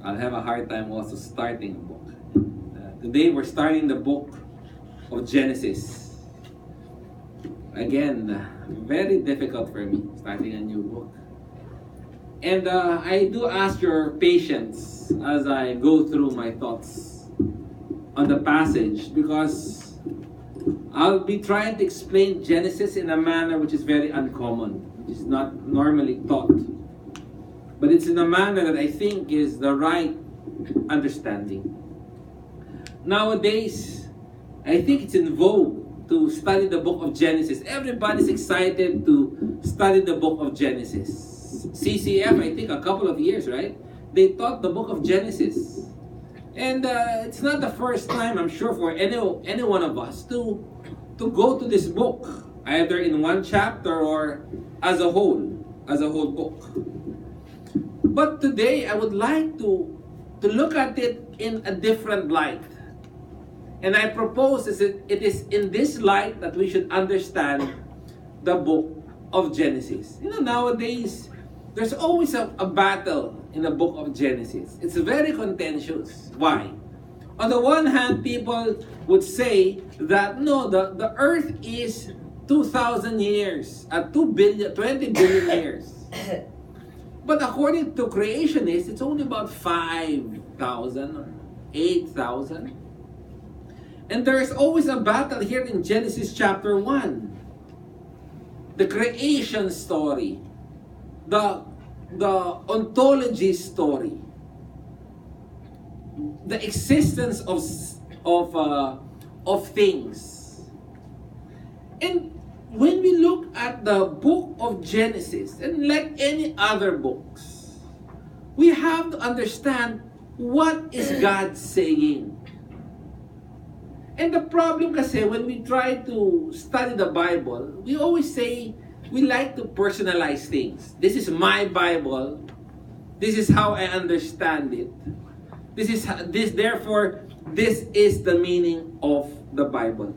I'll have a hard time also starting a book. Today we're starting the book of Genesis. Again, very difficult for me starting a new book. And I do ask your patience as I go through my thoughts on the passage, because I'll be trying to explain Genesis in a manner which is very uncommon, which is not normally taught. But it's in a manner that I think is the right understanding. Nowadays, I think it's in vogue to study the book of Genesis. Everybody's excited to study the book of Genesis. CCF, I think a couple of years, right? They taught the book of Genesis. And it's not the first time, I'm sure, for any one of us to go to this book, either in one chapter or as a whole book. But today, I would like to look at it in a different light. And I propose it is in this light that we should understand the book of Genesis. You know, nowadays, there's always a battle in the book of Genesis. It's very contentious. Why? On the one hand, people would say that no, the earth is 2,000 years, 20 billion years. But according to creationists, it's only about 5,000 or 8,000. And there is always a battle here in Genesis chapter 1. The creation story, the ontology story, the existence of things. And when we look at the book of Genesis, and like any other books, we have to understand what is God saying. And the problem kasi when we try to study the Bible, we always say we like to personalize things. This is my Bible. This is how I understand it. Therefore, this is the meaning of the Bible.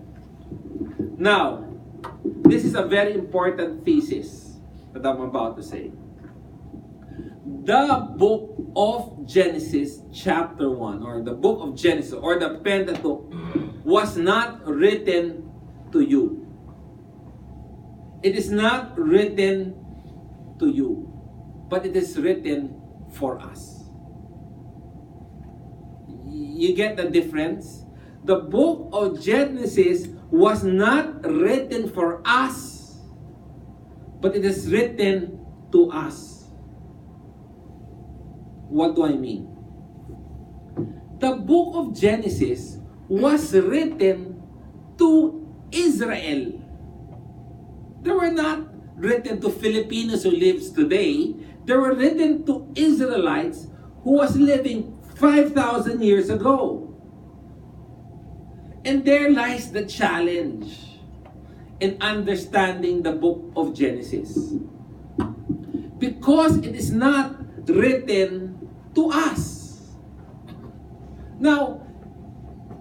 Now, this is a very important thesis that I'm about to say. The book of Genesis chapter 1, or the book of Genesis, or the Pentateuch, was not written to you. It is not written to you, but it is written for us. You get the difference? The book of Genesis was not written for us, but it is written to us. What do I mean? The book of Genesis was written to Israel. They were not written to Filipinos who lives today. They were written to Israelites who was living 5,000 years ago. And there lies the challenge in understanding the book of Genesis. Because it is not written to us. Now,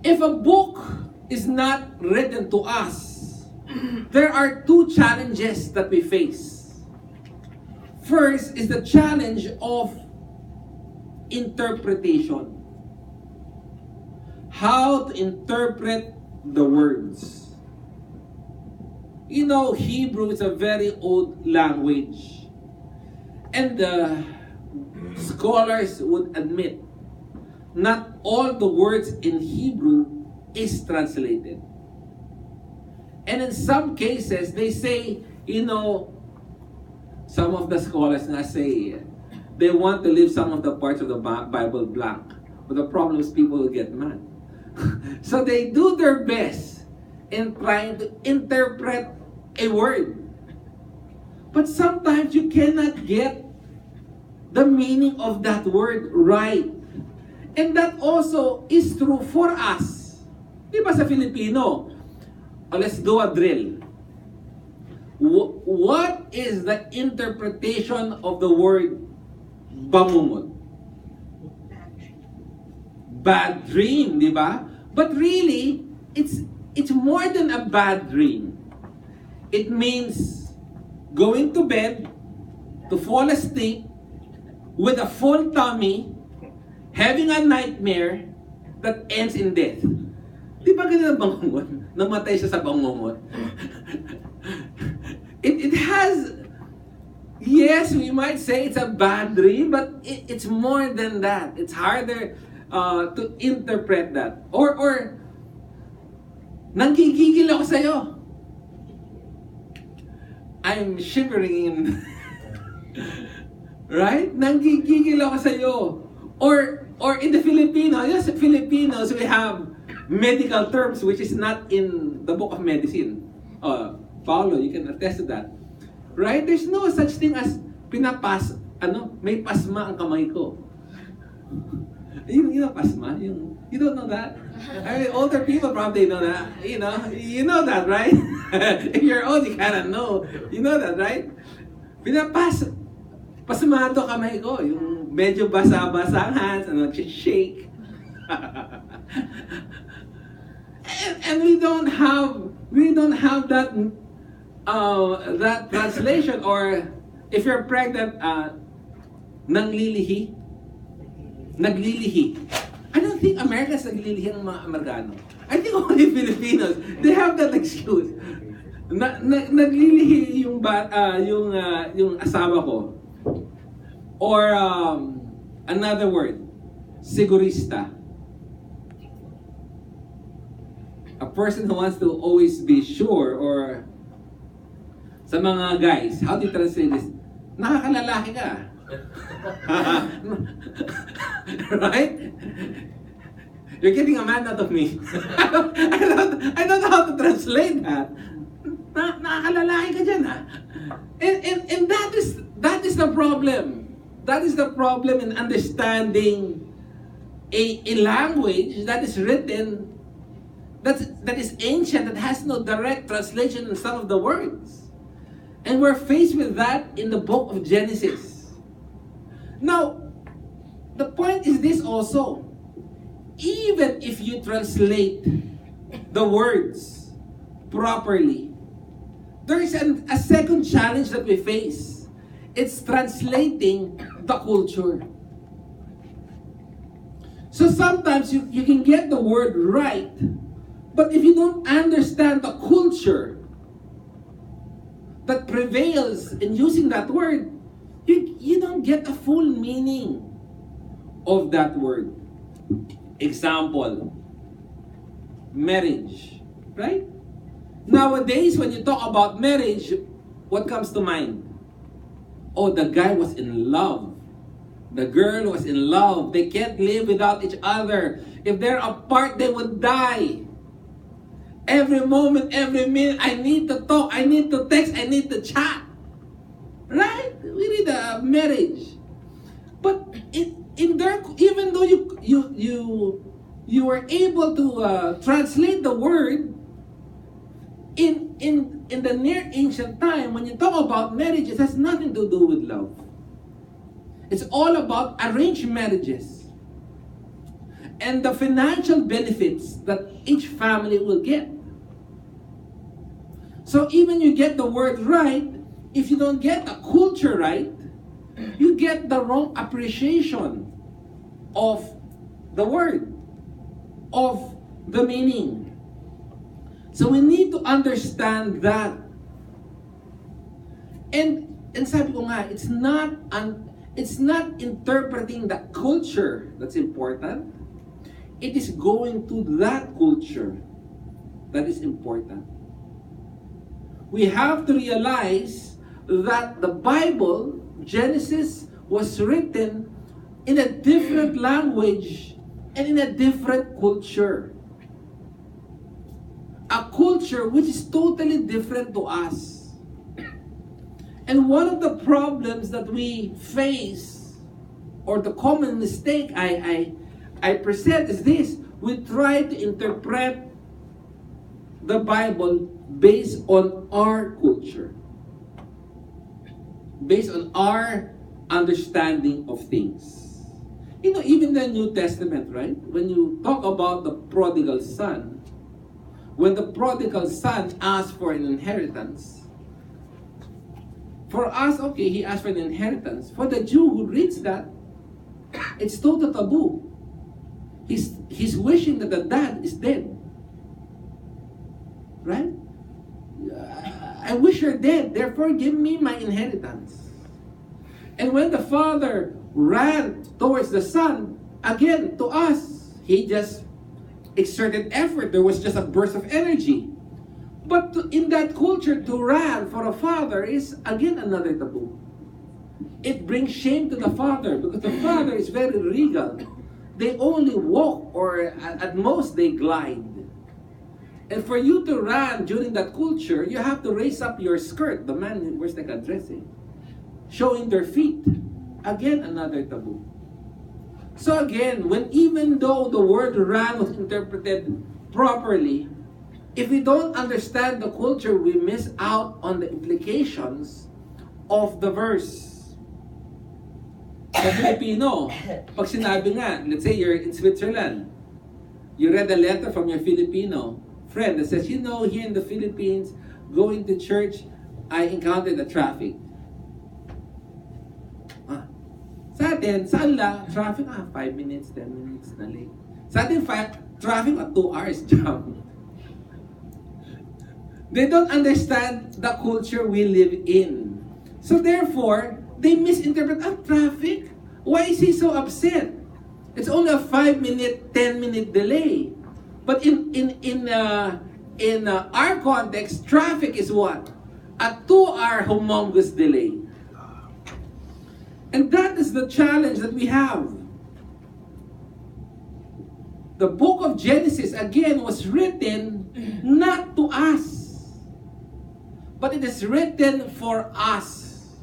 if a book is not written to us, there are two challenges that we face. First is the challenge of interpretation. How to interpret the words. You know, Hebrew is a very old language. And the scholars would admit not all the words in Hebrew is translated. And in some cases, they say, you know, some of the scholars na say they want to leave some of the parts of the Bible blank. But the problem is people will get mad. So they do their best in trying to interpret a word. But sometimes you cannot get the meaning of that word right. And that also is true for us. Di ba sa Filipino? Let's do a drill. What is the interpretation of the word bamumot? Bad dream, di ba? But really, it's more than a bad dream. It means going to bed, to fall asleep, with a full tummy, having a nightmare that ends in death. Di ba ganun ang bangungot? Namatay siya sa bangungot. It has, yes, we might say it's a bad dream, but it's more than that. It's harder to interpret that. Or nanggigigil ako sa'yo. I'm shivering in... Right? Nanggigigil ako sa'yo. Or in the Filipino, yes, Filipinos, we have medical terms which is not in the book of medicine. Paulo, you can attest to that. Right? There's no such thing as may pasma ang kamay ko. You know pasma? You don't know that? I mean, older people probably know that. You know that, right? If you're old, you kind of know. You know that, right? Pasmado kamay ko. Yung medyo basa-basa ang hands, shake. and we don't have that translation. Or if you're pregnant, naglilihi. I don't think Americans naglilihi ang mga Amerikano. I think only Filipinos, they have that excuse. Naglilihi yung asawa ko. Or another word, sigurista. A person who wants to always be sure. Or sa mga guys, how do you translate this? Nakakalalaki ka. Right? You're getting a man out of me. I don't know how to translate that. Nakakalalaki ka dyan, ha? And that is the problem. That is the problem in understanding a language that is written, that is ancient, that has no direct translation in some of the words. And we're faced with that in the book of Genesis. Now, the point is this also. Even if you translate the words properly, there is a second challenge that we face. It's translating the culture. So sometimes you can get the word right, but if you don't understand the culture that prevails in using that word, you don't get the full meaning of that word. Example, marriage, right? Nowadays, when you talk about marriage, what comes to mind? Oh, the guy was in love. The girl was in love. They can't live without each other. If they're apart, they would die. Every moment, every minute, I need to talk, I need to text, I need to chat. Right? We need a marriage. But in there, even though you were able to translate the word, in the near ancient time, when you talk about marriage, it has nothing to do with love. It's all about arranged marriages and the financial benefits that each family will get. So even you get the word right, if you don't get the culture right, you get the wrong appreciation of the word, of the meaning. So we need to understand that. And sabi ko nga, it's not interpreting the culture that's important. It is going to that culture that is important. We have to realize that the Bible, Genesis, was written in a different language and in a different culture. A culture which is totally different to us. And one of the problems that we face, or the common mistake I present, is this: we try to interpret the Bible based on our culture, based on our understanding of things. You know, even the New Testament, right? When you talk about the prodigal son, when the prodigal son asked for an inheritance, for us, okay, he asked for an inheritance. For the Jew who reads that, It's total taboo. He's wishing that the dad is dead. Right? I wish you're dead, therefore give me my inheritance. And when the father ran towards the son, again, to us, he just exerted effort. There was just a burst of energy. But in that culture, to run for a father is again another taboo. It brings shame to the father because the father is very regal. They only walk, or at most they glide. And for you to run during that culture, you have to raise up your skirt. The man wears like a dressing, showing their feet. Again, another taboo. So again, even though the word ran was interpreted properly, if we don't understand the culture, we miss out on the implications of the verse. Sa Filipino, pag sinabi nga, let's say you're in Switzerland, you read a letter from your Filipino friend that says, here in the Philippines, going to church, I encountered the traffic. Sa atin, saan la? Traffic, 5 minutes, 10 minutes na late. Sa atin, traffic at 2 hours jam. They don't understand the culture we live in. So therefore, they misinterpret traffic. Why is he so upset? It's only a 5-minute, 10-minute delay. But in our context, traffic is what? A 2-hour humongous delay. And that is the challenge that we have. The book of Genesis, again, was written not to us, but it is written for us.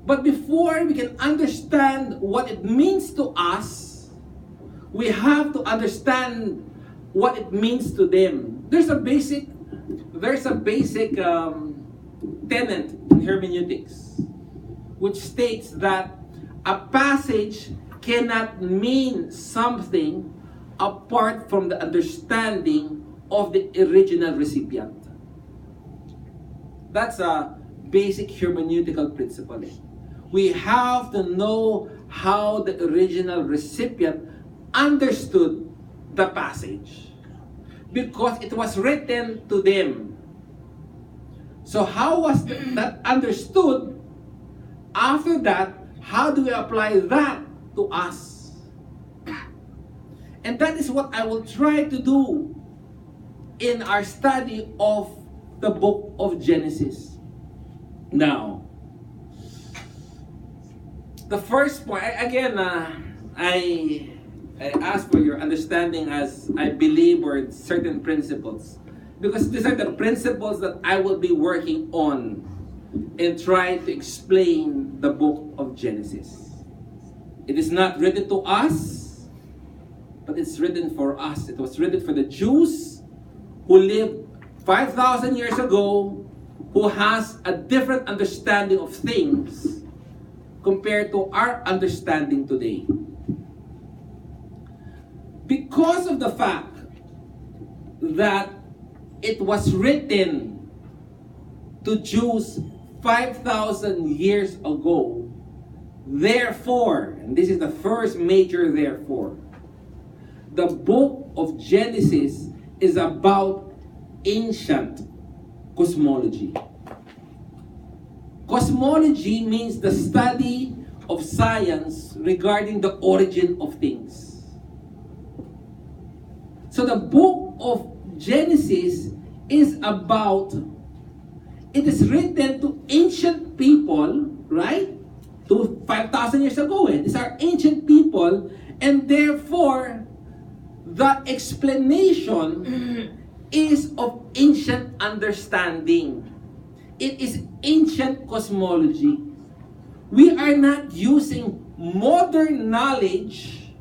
But before we can understand what it means to us, we have to understand what it means to them. There's a basic tenet in hermeneutics, which states that a passage cannot mean something apart from the understanding of the original recipient. That's a basic hermeneutical principle. We have to know how the original recipient understood the passage, because it was written to them. So how was that understood? After that, how do we apply that to us? And that is what I will try to do in our study of the book of Genesis. Now, the first point, again, I ask for your understanding as I believe were certain principles. Because these are the principles that I will be working on and try to explain the book of Genesis. It is not written to us, but it's written for us. It was written for the Jews who lived 5,000 years ago, who has a different understanding of things compared to our understanding today. Because of the fact that it was written to Jews 5,000 years ago, therefore, and this is the first major therefore, the book of Genesis is about ancient cosmology. Cosmology means the study of science regarding the origin of things. So the book of Genesis is about, it is written to ancient people, right? To 5,000 years ago. These are ancient people, and therefore, the explanation is of ancient understanding. It is ancient cosmology. We are not using modern knowledge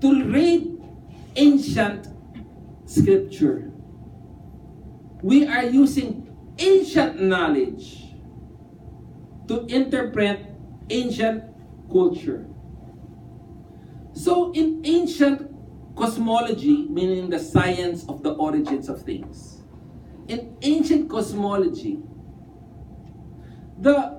to read ancient scripture. We are using ancient knowledge to interpret ancient culture. So in ancient cosmology, meaning the science of the origins of things, in ancient cosmology, the